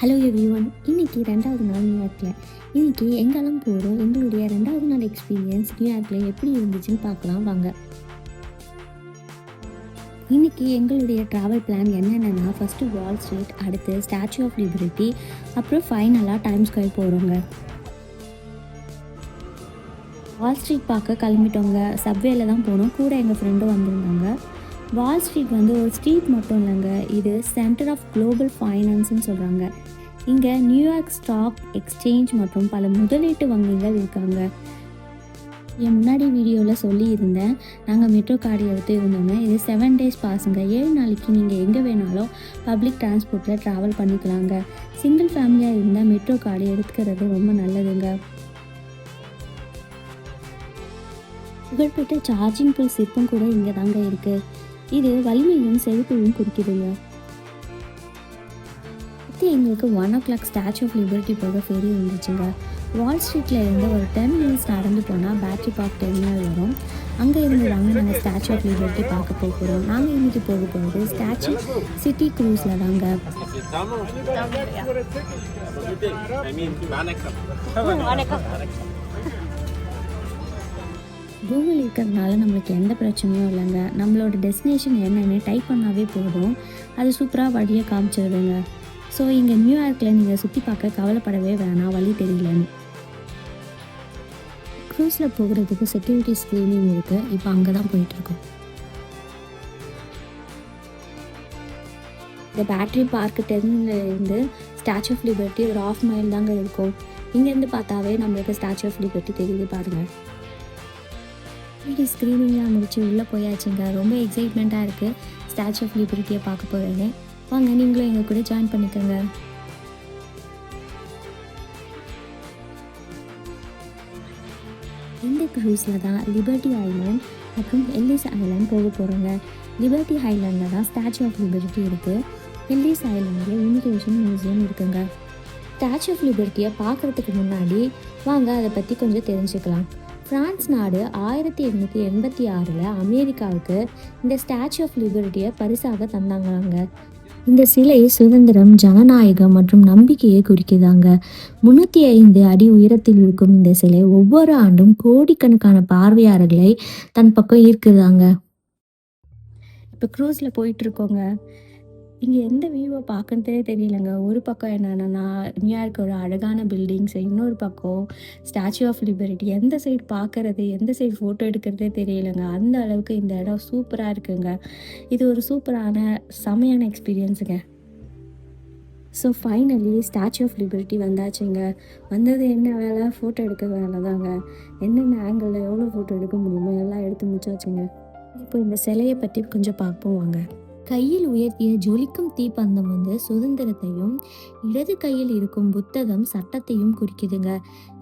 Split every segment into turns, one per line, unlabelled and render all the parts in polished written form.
Hello everyone, இன்னைக்கு 2வது நாள் நியூயார்க்கில். இன்னைக்கு எங்கெல்லாம் போகிறோம், எங்களுடைய 2வது நாள் எக்ஸ்பீரியன்ஸ் நியூயார்க்கில் எப்படி இருந்துச்சுன்னு பார்க்கலாம் வாங்க. இன்னைக்கு எங்களுடைய ட்ராவல் பிளான் என்னென்னா, ஃபஸ்ட்டு வால் ஸ்ட்ரீட், அடுத்து ஸ்டாச்சு ஆஃப் லிபர்ட்டி, அப்புறம் ஃபைனலாக டைம் ஸ்கொயர் போகிறோங்க. வால் ஸ்ட்ரீட் பார்க்க கிளம்பிட்டோங்க. சப்வேல தான் போனோம். கூட எங்கள் ஃப்ரெண்டும் வந்திருந்தாங்க. வால் ஸ்ட்ரீட் வந்து ஒரு ஸ்ட்ரீட் மட்டும் இல்லைங்க, இது சென்டர் ஆஃப் குளோபல் ஃபைனான்ஸ்னு சொல்கிறாங்க. இங்கே நியூயார்க் ஸ்டாக் எக்ஸ்சேஞ்ச் மற்றும் பல முதலீட்டு வங்கிகள் இருக்காங்க. என் முன்னாடி வீடியோவில் சொல்லியிருந்தேன், நாங்கள் மெட்ரோ கார்டு எடுத்து இருந்தோங்க. இது 7 days பாஸுங்க. 7 நாளைக்கு நீங்கள் எங்கே வேணாலும் பப்ளிக் டிரான்ஸ்போர்ட்டில் ட்ராவல் பண்ணிக்கலாங்க. சிங்கிள் ஃபேமிலியாக இருந்தால் மெட்ரோ கார்டு எடுத்துக்கிறது ரொம்ப நல்லதுங்க. புகழ்பெற்ற சார்ஜிங் புல் சிற்பம் கூட இங்கே தாங்க இருக்குது. இது வலிமையும் செழிப்பையும் குறிக்குதுங்க. எங்களுக்கு 1 o'clock ஸ்டாச்சு ஆஃப் லிபர்ட்டி போக ஃபெரி இருந்துச்சுங்க. வால் ஸ்ட்ரீட்டில் இருந்து ஒரு 10 minutes நடந்து போனால் பேட்டரி பார்க் டெர்மினல் வரும். அங்கே இருந்து தாங்க நாங்கள் ஸ்டாச்சு ஆஃப் லிபர்ட்டி பார்க்க போகிறோம். நாங்கள் இன்றைக்கி போக போகிறது ஸ்டாச்சு சிட்டி க்ரூஸில் தாங்க. கூகுள் இருக்கிறதுனால நம்மளுக்கு எந்த பிரச்சனையும் இல்லைங்க. நம்மளோட டெஸ்டினேஷன் என்னென்னு டைப் பண்ணாவே போதும், அது சூப்பராக வழியை காமிச்சிடுங்க. ஸோ இங்கே நியூயார்க்கில் நீங்கள் சுற்றி பார்க்க கவலைப்படவே வேணாம், வழி தெரியலன்னு. க்ரூஸில் போகிறதுக்கு செக்யூரிட்டி ஸ்க்ரீனிங் இருக்குது. இப்போ அங்கே தான் போயிட்டுருக்கோம். இந்த பேட்டரி பார்க் டெர்மினல்லேருந்து ஸ்டாச்சு ஆஃப் லிபர்ட்டி ஒரு 1/2 mile தாங்க இருக்கும். இங்கேருந்து பார்த்தாவே நம்மளுக்கு ஸ்டாச்சு ஆஃப் லிபர்ட்டி தெரியுது பாருங்கள். ஸ்க்ரீனிங்லாம் முடிச்சு உள்ளே போயாச்சுங்க. ரொம்ப எக்ஸைட்மெண்ட்டாக இருக்குது ஸ்டாச்சு ஆஃப் லிபர்ட்டியை பார்க்க போகிறேன்னு. வாங்க, நீங்களும் எங்கள் கூட ஜாயின் பண்ணிக்கோங்க. இந்த க்ரூஸில் தான் லிபர்ட்டி ஐலாண்ட் மற்றும் எல்லிஸ் ஐலாண்ட் போக போகிறோங்க. லிபர்ட்டி ஐலாண்டில் தான் ஸ்டாச்சு ஆஃப் லிபர்ட்டி இருக்குது. எல்லிஸ் ஐலாண்டில் இமிகிரேஷன் மியூசியம் இருக்குங்க. ஸ்டாச்சு ஆஃப் லிபர்ட்டியை பார்க்குறதுக்கு முன்னாடி வாங்க அதை பற்றி கொஞ்சம் தெரிஞ்சுக்கலாம். ஃப்ரான்ஸ் நாடு 1886 அமெரிக்காவுக்கு இந்த ஸ்டாச்சு ஆஃப் லிபர்ட்டியை பரிசாக தந்தாங்களாங்க. இந்த சிலை சுதந்திரம், ஜனநாயகம் மற்றும் நம்பிக்கையை குறிக்குதாங்க. 305 அடி உயரத்தில் இருக்கும் இந்த சிலை ஒவ்வொரு ஆண்டும் கோடிக்கணக்கான பார்வையாளர்களை தன் பக்கம் ஈர்க்குதாங்க. இப்போ க்ரூஸில் போயிட்டுருக்கோங்க. இங்கே எந்த வியூவை பார்க்கறதே தெரியலங்க. ஒரு பக்கம் என்னென்னா நியூயார்க்கோட அழகான பில்டிங்ஸ், இன்னொரு பக்கம் ஸ்டாச்சு ஆஃப் லிபர்ட்டி. எந்த சைடு பார்க்குறது, எந்த சைடு ஃபோட்டோ எடுக்கிறதே தெரியலங்க. அந்த அளவுக்கு இந்த இடம் சூப்பராக இருக்குங்க. இது ஒரு சூப்பரான செமையான எக்ஸ்பீரியன்ஸுங்க. So finally statue of liberty வந்தாச்சுங்க. வந்தது என்ன வேலை, ஃபோட்டோ எடுக்க வேலை தாங்க. என்னென்ன ஆங்கிளில் எவ்வளோ ஃபோட்டோ எடுக்க முடியுமோ எல்லாம் எடுத்து முடிச்சாச்சுங்க. இப்போ இந்த சிலையை பற்றி கொஞ்சம் பார்ப்போம் வாங்க. கையில் உயர்த்திய ஜொலிக்கும் தீப்பந்தம் வந்து சுதந்திரத்தையும், இடது கையில் இருக்கும் புத்தகம் சட்டத்தையும் குறிக்குதுங்க.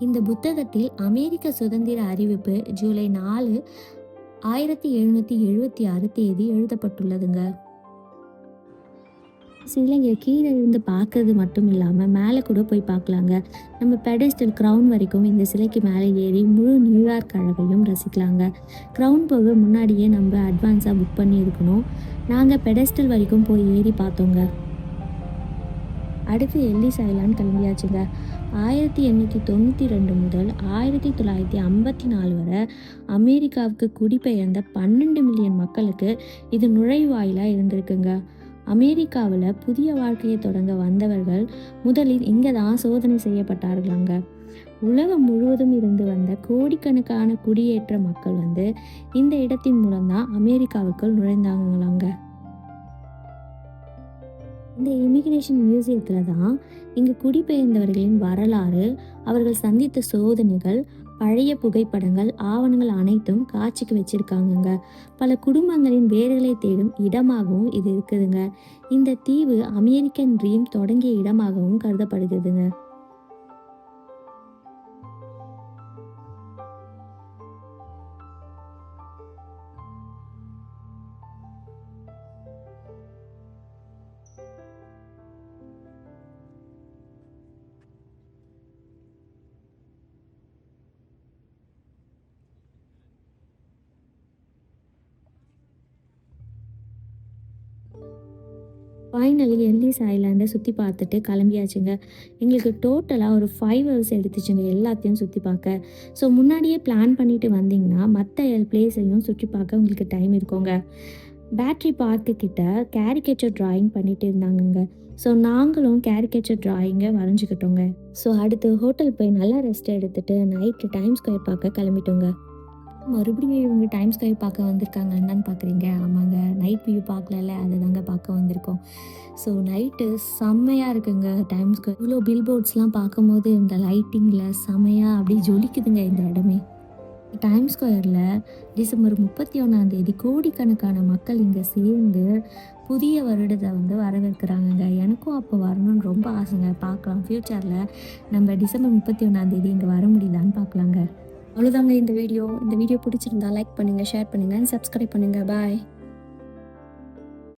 இந்த புத்தகத்தில் அமெரிக்க சுதந்திர அறிவிப்பு ஜூலை 4, 1776 தேதி எழுதப்பட்டுள்ளதுங்க. சிலைங்க கீழே இருந்து பார்க்கறது மட்டும் இல்லாமல் மேலே கூட போய் பார்க்கலாங்க. நம்ம பெடஸ்டல் க்ரௌன் வரைக்கும் இந்த சிலைக்கு மேலே ஏறி முழு நியூயார்க் அழகையும் ரசிக்கலாங்க. க்ரௌன் போக முன்னாடியே நம்ம அட்வான்ஸாக புக் பண்ணி இருக்கணும். நாங்கள் பெடஸ்டல் வரைக்கும் போய் ஏறி பார்த்தோங்க. அடுத்து எல்லிஸ் ஐலாண்ட் கிளம்பியாச்சுங்க. 1892 முதல் 1954 வரை அமெரிக்காவுக்கு குடிபெயர்ந்த 12 மில்லியன் மக்களுக்கு இது நுழைவாயிலாக இருந்திருக்குங்க. அமெரிக்காவில் புதிய வாழ்க்கையை தொடங்க வந்தவர்கள் முதலில் இங்கே தான் சோதனை செய்யப்பட்டார்களாங்க. உலகம் முழுவதும் இருந்து வந்த கோடிக்கணக்கான குடியேற்ற மக்கள் வந்து இந்த இடத்தின் மூலம்தான் அமெரிக்காவுக்குள் நுழைந்தாங்களாங்க. இந்த இமிகிரேஷன் மியூசியத்தில் தான் இங்கே குடிபெயர்ந்தவர்களின் வரலாறு, அவர்கள் சந்தித்த சோதனைகள், பழைய புகைப்படங்கள், ஆவணங்கள் அனைத்தும் காட்சிக்கு வச்சிருக்காங்கங்க. பல குடும்பங்களின் வேர்களை தேடும் இடமாகவும் இது இருக்குதுங்க. இந்த தீவு அமெரிக்கன் ட்ரீம் தொடங்கிய இடமாகவும் கருதப்படுகிறதுங்க. ஃபைனலி எல்லிஸ் ஐலாண்டை சுற்றி பார்த்துட்டு கிளம்பியாச்சுங்க. எங்களுக்கு டோட்டலாக ஒரு 5 ஹவர்ஸ் எடுத்துச்சுங்க எல்லாத்தையும் சுற்றி பார்க்க. ஸோ முன்னாடியே பிளான் பண்ணிட்டு வந்தீங்கன்னா மற்ற பிளேஸையும் சுற்றி பார்க்க உங்களுக்கு டைம் இருக்குங்க. பேட்ரி பார்க்கு கிட்ட கேரிகேச்சர் டிராயிங் பண்ணிட்டு இருந்தாங்கங்க. ஸோ நாங்களும் கேரிகேச்சர் டிராயிங்கை வரைஞ்சிக்கிட்டோங்க. ஸோ அடுத்து ஹோட்டல் போய் நல்லா ரெஸ்ட் எடுத்துட்டு நைட்டு டைம் ஸ்கொயர் பார்க்க கிளம்பிட்டோங்க. மறுபடியும் இவங்க டைம் ஸ்கொயர் பார்க்க வந்திருக்காங்க என்னன்னு பார்க்குறீங்க? ஆமாங்க, நைட் வியூ பார்க்கலல்ல, அதை தாங்க பார்க்க வந்திருக்கோம். ஸோ நைட்டு செம்மையாக இருக்குங்க டைம் ஸ்கொயர். இவ்வளோ பில் போர்ட்ஸ்லாம் பார்க்கும்போது இந்த லைட்டிங்கில் செம்மையாக அப்படியே ஜொலிக்குதுங்க இந்த இடமே. டைம் ஸ்கொயரில் டிசம்பர் 31 கோடிக்கணக்கான மக்கள் இங்கே சேர்ந்து புதிய வருடத்தை வரவேற்கிறாங்கங்க. எனக்கும் அப்போ வரணும்னு ரொம்ப ஆசைங்க. பார்க்கலாம் ஃப்யூச்சரில் நம்ம டிசம்பர் 31 இங்கே வர முடியுதான்னு பார்க்கலாங்க. அவ்வளோதாங்க இந்த வீடியோ. இந்த வீடியோ பிடிச்சிருந்தா லைக் பண்ணுங்கள், ஷேர் பண்ணுங்கள், சப்ஸ்கிரைப் பண்ணுங்கள். பாய்.